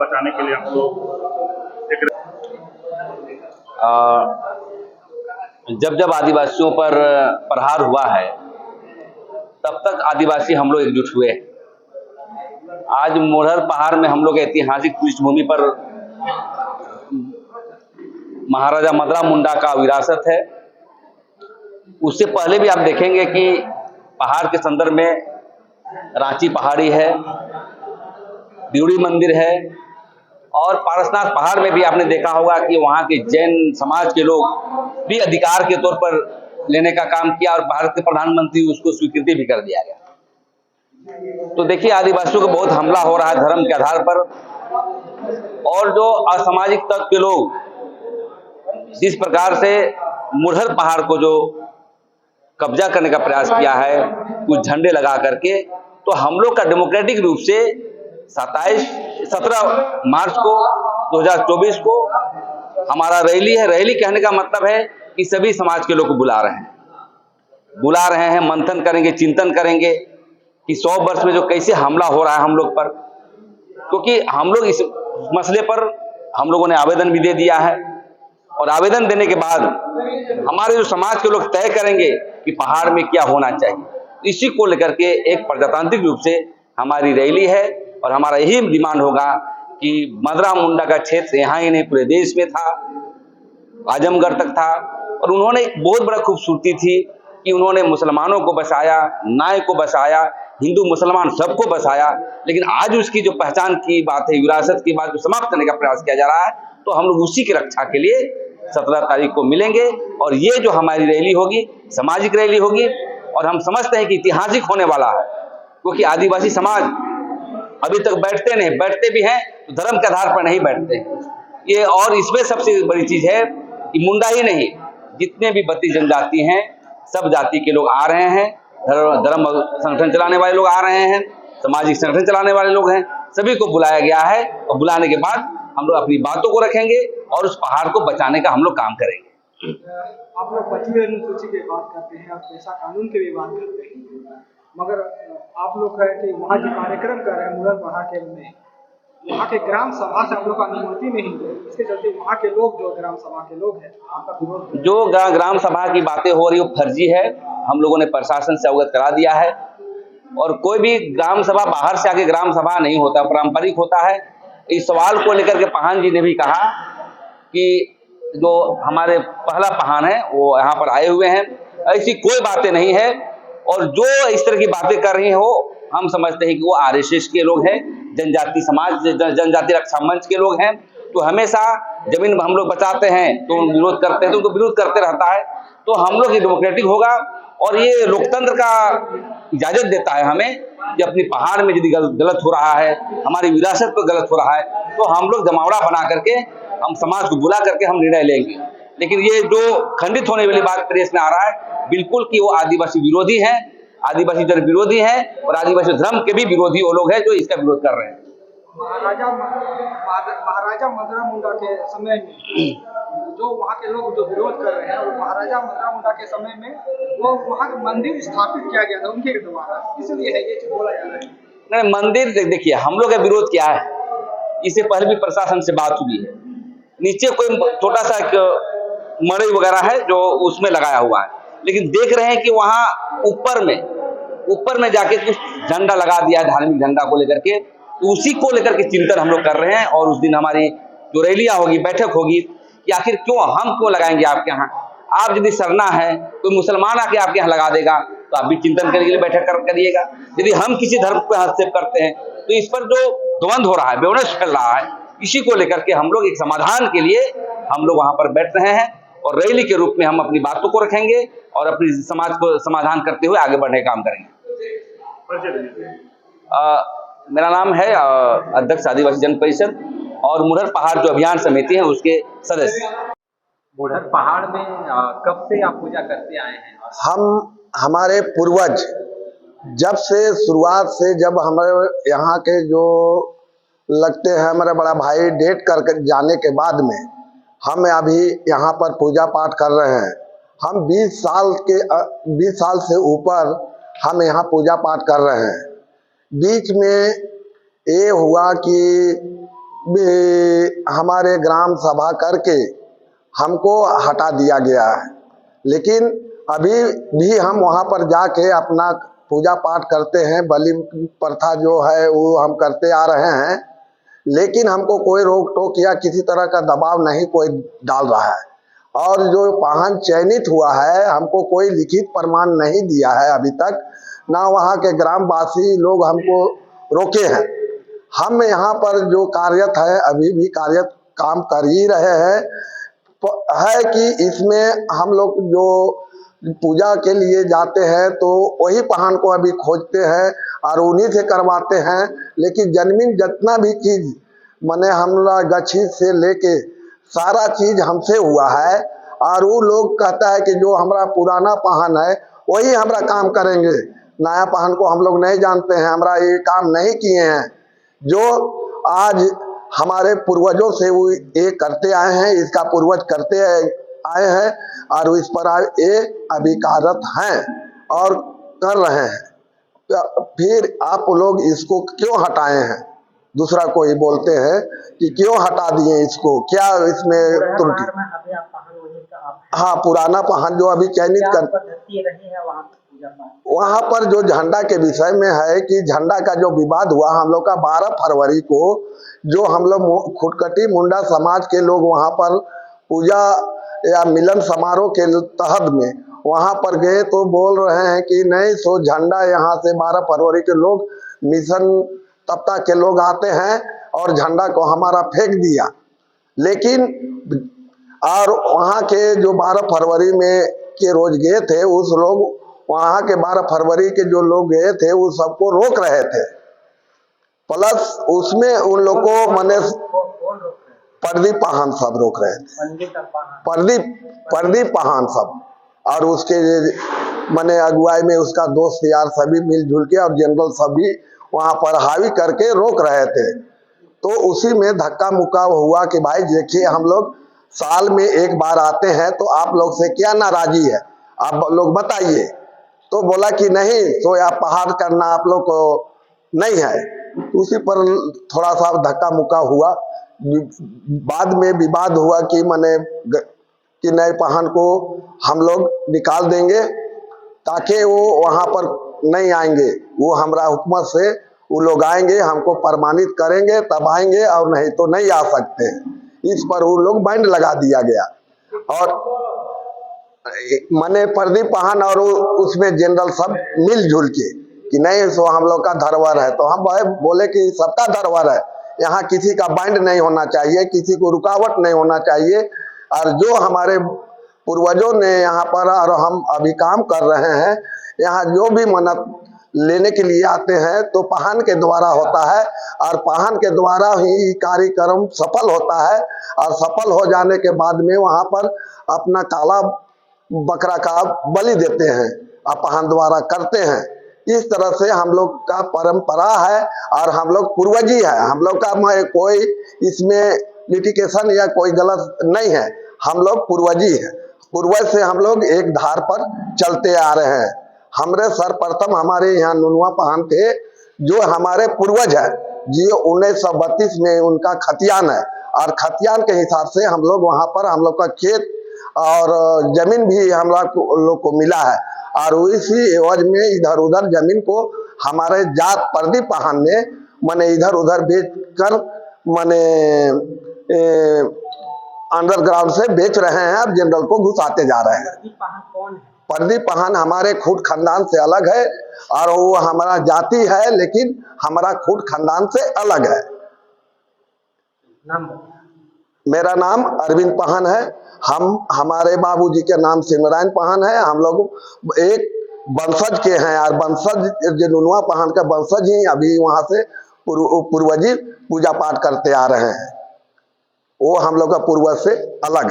बचाने के लिए हम लोग एक जब जब आदिवासियों पर प्रहार हुआ है तब तक आदिवासी हम लोग एकजुट हुए हैं। आज मोरहर पहाड़ में हम लोग ऐतिहासिक पृष्ठभूमि पर महाराजा मदरा मुंडा का विरासत है। उससे पहले भी आप देखेंगे कि पहाड़ के संदर्भ में रांची पहाड़ी है, ड्यूड़ी मंदिर है, और पारसनाथ पहाड़ में भी आपने देखा होगा कि वहाँ के जैन समाज के लोग भी अधिकार के तौर पर लेने का काम किया और भारत के प्रधानमंत्री उसको स्वीकृति भी कर दिया गया। तो देखिए, आदिवासियों को बहुत हमला हो रहा है धर्म के आधार पर, और जो असामाजिक तत्व के लोग जिस प्रकार से मुरहर पहाड़ को जो कब्जा करने का प्रयास किया है कुछ झंडे लगा करके, तो हम लोग का डेमोक्रेटिक रूप से 17 मार्च को 2024 को हमारा रैली है। रैली कहने का मतलब है कि सभी समाज के लोग को बुला रहे हैं, मंथन करेंगे, चिंतन करेंगे कि 100 वर्ष में जो कैसे हमला हो रहा है हम लोग पर, क्योंकि हम लोग इस मसले पर हम लोगों ने आवेदन भी दे दिया है, और आवेदन देने के बाद हमारे जो समाज के लोग तय करेंगे कि पहाड़ में क्या होना चाहिए। इसी को लेकर के एक प्रजातांत्रिक रूप से हमारी रैली है, और हमारा यही डिमांड होगा कि मदरा मुंडा का क्षेत्र यहाँ ही नहीं पूरे देश में था, आजमगढ़ तक था, और उन्होंने एक बहुत बड़ा खूबसूरती थी कि उन्होंने मुसलमानों को बसाया, नाय को बसाया, हिंदू मुसलमान सबको बसाया। लेकिन आज उसकी जो पहचान की बात है, विरासत की बात को समाप्त करने का प्रयास किया जा रहा है, तो हम लोग उसी की रक्षा के लिए 17 तारीख को मिलेंगे, और ये जो हमारी रैली होगी सामाजिक रैली होगी, और हम समझते हैं कि ऐतिहासिक होने वाला है, क्योंकि आदिवासी समाज अभी तक बैठते भी हैं तो धर्म के आधार पर नहीं बैठते ये। और इसमें सबसे बड़ी चीज है कि मुंडा ही नहीं, जितने भी 32 जनजाति हैं, सब जाति के लोग आ रहे हैं, धर्म संगठन चलाने वाले लोग आ रहे हैं, सामाजिक संगठन चलाने वाले लोग हैं, सभी को बुलाया गया है, और बुलाने के बाद हम लोग अपनी बातों को रखेंगे और उस पहाड़ को बचाने का हम लोग काम करेंगे। आप लोग 25वीं अनुसूची की बात करते हैं, आप पेशा कानून की भी बात करते हैं, मगर आप लोग कहें कि वहाँ जो कार्यक्रम कर रहे हैं मुरहर पहाड़ के में, वहाँ के ग्राम सभा से आप लोग का अनुमति नहीं है, इसके चलते वहाँ के लोग जो ग्राम सभा के लोग हैं आपका विरोध। जो ग्राम सभा की बातें हो रही वो फर्जी है, हम लोगों ने प्रशासन से अवगत करा दिया है, और कोई भी ग्राम सभा बाहर से आके ग्राम सभा नहीं होता, पारंपरिक होता है। इस सवाल को लेकर के पहान जी ने भी कहा कि जो हमारे पहला पहान है वो यहाँ पर आए हुए हैं, ऐसी कोई बातें नहीं है, और जो इस तरह की बातें कर रही हो हम समझते हैं कि वो आरएसएस के लोग हैं, जनजाति समाज जनजाति रक्षा मंच के लोग हैं। तो हमेशा जमीन हम लोग बचाते हैं तो विरोध करते हैं, तो उनको विरोध करते रहता है। तो हम लोग ये डेमोक्रेटिक होगा, और ये लोकतंत्र का इजाजत देता है हमें कि अपनी पहाड़ में यदि गलत हो रहा है, हमारी विरासत पर गलत हो रहा है, तो हम लोग जमावड़ा बना करके हम समाज को बुला करके हम निर्णय लेंगे। लेकिन ये जो खंडित होने वाली बात प्रेस में आ रहा है बिल्कुल कि वो आदिवासी विरोधी हैं, आदिवासी जन विरोधी हैं, और आदिवासी धर्म के भी विरोधी वो लोग हैं जो इसका विरोध कर रहे हैं। महाराजा मदरा मुंडा के समय में जो वहाँ के लोग जो विरोध कर रहे हैं, वो महाराजा मदरा मुंडा के समय में वो वहाँ मंदिर स्थापित किया गया था उनके द्वारा, इसलिए है ये बोला जा रहा है। नहीं, मंदिर देखिए हम लोग का विरोध क्या है, इससे पहले भी प्रशासन से बात हुई है। नीचे कोई छोटा सा मड़ई वगैरह है जो उसमें लगाया हुआ है, लेकिन देख रहे हैं कि वहाँ ऊपर में जाके कुछ झंडा लगा दिया है, धार्मिक झंडा को लेकर के, तो उसी को लेकर के चिंतन हम लोग कर रहे हैं। और उस दिन हमारी जो रैलियां होगी, बैठक होगी कि आखिर हम क्यों लगाएंगे आपके यहाँ, आप यदि सरना है कोई मुसलमान आके आपके यहाँ लगा देगा तो आप भी चिंतन करने के लिए बैठक करिएगा। यदि हम किसी धर्म पर हस्तक्षेप करते हैं तो इस पर जो द्वंद्व हो रहा है, विवश फैल रहा है, इसी को लेकर के हम लोग एक समाधान के लिए हम लोग वहां पर बैठ रहे हैं, और रैली के रूप में हम अपनी बातों को रखेंगे और अपनी समाज को समाधान करते हुए आगे बढ़ने का काम करेंगे। मेरा नाम है अध्यक्ष आदिवासी जन परिषद और मुरहर पहाड़ जो अभियान समिति है उसके सदस्य। मुरहर पहाड़ में कब से आप पूजा करते आए हैं? हमारे पूर्वज जब से शुरुआत से, जब हमारे यहाँ के जो लगते हैं हमारे बड़ा भाई डेट कर जाने के बाद में हम अभी यहाँ पर पूजा पाठ कर रहे हैं। हम 20 साल से ऊपर हम यहाँ पूजा पाठ कर रहे हैं। बीच में ये हुआ कि भी हमारे ग्राम सभा करके हमको हटा दिया गया है। लेकिन अभी भी हम वहाँ पर जाके अपना पूजा पाठ करते हैं, बलि प्रथा जो है वो हम करते आ रहे हैं। लेकिन हमको कोई रोक टोक या किसी तरह का दबाव नहीं कोई डाल रहा है। और जो वाहन चयनित हुआ है हमको कोई लिखित प्रमाण नहीं दिया है अभी तक, ना वहाँ के ग्रामवासी लोग हमको रोके हैं। हम यहाँ पर जो कार्यरत है अभी भी कार्यरत काम कर ही रहे हैं। है कि इसमें हम लोग जो पूजा के लिए जाते हैं तो वही वाहन को अभी खोजते हैं और उन्हीं से करवाते हैं। लेकिन जमीन जितना भी चीज माने हमरा गच्छी से लेके सारा चीज हमसे हुआ है। और वो लोग कहता है कि जो हमारा पुराना वाहन है वही हमारा काम करेंगे, नया वाहन को हम लोग नहीं जानते हैं, हमारा ये काम नहीं किए हैं। जो आज हमारे पूर्वजों से वो ये करते आए हैं, इसका पूर्वज करते आए हैं और इस पर ये अभी कार्यरत हैं और कर रहे हैं। फिर आप लोग इसको क्यों हटाए हैं? दूसरा कोई बोलते हैं कि क्यों हटा दिए इसको, क्या इसमें त्रुटि? हाँ, पुराना वाहन जो अभी चयनित कर वहाँ पर जो झंडा के विषय में है कि झंडा का जो विवाद हुआ हम लोग का 12 फरवरी को, जो हम लोग खुटकटी मुंडा समाज के लोग वहाँ पर पूजा या मिलन समारोह के तहत में वहाँ पर गए तो बोल रहे हैं कि नहीं सो झंडा यहाँ से 12 फरवरी के लोग मिशन तप्ता के लोग आते हैं और झंडा को हमारा फेंक दिया। लेकिन और वहाँ के जो 12 फरवरी में के रोज गए थे उस लोग वहाँ के 12 फरवरी के जो लोग गए थे वो सबको रोक रहे थे। प्लस उसमें उन लोग को मने प्रदीप पाहन सब रोक रहे थे, प्रदीप पाहन सब। और उसके मने अगुवाई में उसका दोस्त यार सभी मिलजुल के और जनरल सभी वहाँ पर हावी करके रोक रहे थे। तो उसी में धक्का मुक्का हुआ कि भाई देखिए हम लोग साल में एक बार आते हैं तो आप लोग से क्या नाराजी है, आप लोग बताइए। तो बोला कि नहीं तो आप पहाड़ करना आप लोग को नहीं है। उसी पर थोड़ा सा धक्का मुक्का हुआ। बाद में विवाद हुआ कि मने कि नए वाहन को हम लोग निकाल देंगे ताकि वो वहाँ पर नहीं आएंगे, वो हमारा हुकूमत से वो लोग आएंगे हमको प्रमाणित करेंगे तब आएंगे और नहीं तो नहीं आ सकते। इस पर वो लोग बैंड लगा दिया गया। और मने प्रदीप पाहन और उसमें जनरल सब मिलजुल के कि नहीं सो हम लोग का धरोहर है। तो हम बोले कि सबका धरोहर है, यहाँ किसी का बैंड नहीं होना चाहिए, किसी को रुकावट नहीं होना चाहिए। और जो हमारे पूर्वजों ने यहाँ पर और हम अभी काम कर रहे हैं, यहाँ जो भी मन्नत लेने के लिए आते हैं तो पाहन के द्वारा होता है और पाहन के द्वारा ही कार्यक्रम सफल होता है। और सफल हो जाने के बाद में वहाँ पर अपना काला बकरा का बलि देते हैं और पाहन द्वारा करते हैं। इस तरह से हम लोग का परंपरा है और हम लोग पूर्वजी है। हम लोग का कोई इसमें लिटिगेशन या कोई गलत नहीं है, हम लोग पूर्वजी है। पूर्वज से हम लोग एक धार पर चलते आ रहे हैं। हमरे सर्वप्रथम हमारे यहाँ नुनुआ पाहन थे जो हमारे पूर्वज है जी, 1932 में उनका खतियान है और खतियान के हिसाब से हम लोग वहाँ पर हम लोग का खेत और जमीन भी हम लोग को मिला है। और इसी एवज में इधर उधर जमीन को हमारे जात प्रदीप पाहन ने मने इधर उधर बेच कर मने अंडरग्राउंड से बेच रहे हैं और जनरल को घुसाते जा रहे हैं। प्रदीप पाहन हमारे खूट खानदान से अलग है और वो हमारा जाति है लेकिन हमारा खूट खानदान से अलग है। मेरा नाम अरविंद पाहन है। हमारे बाबूजी के नाम सिमरान पाहन है। हम लोग एक वंशज के हैं और वंशज जो नुनुआ पाहन का वंशज ही अभी वहां से पूर्वजी पूजा पाठ करते आ रहे हैं। वो हम लोग का पूर्वज से अलग है।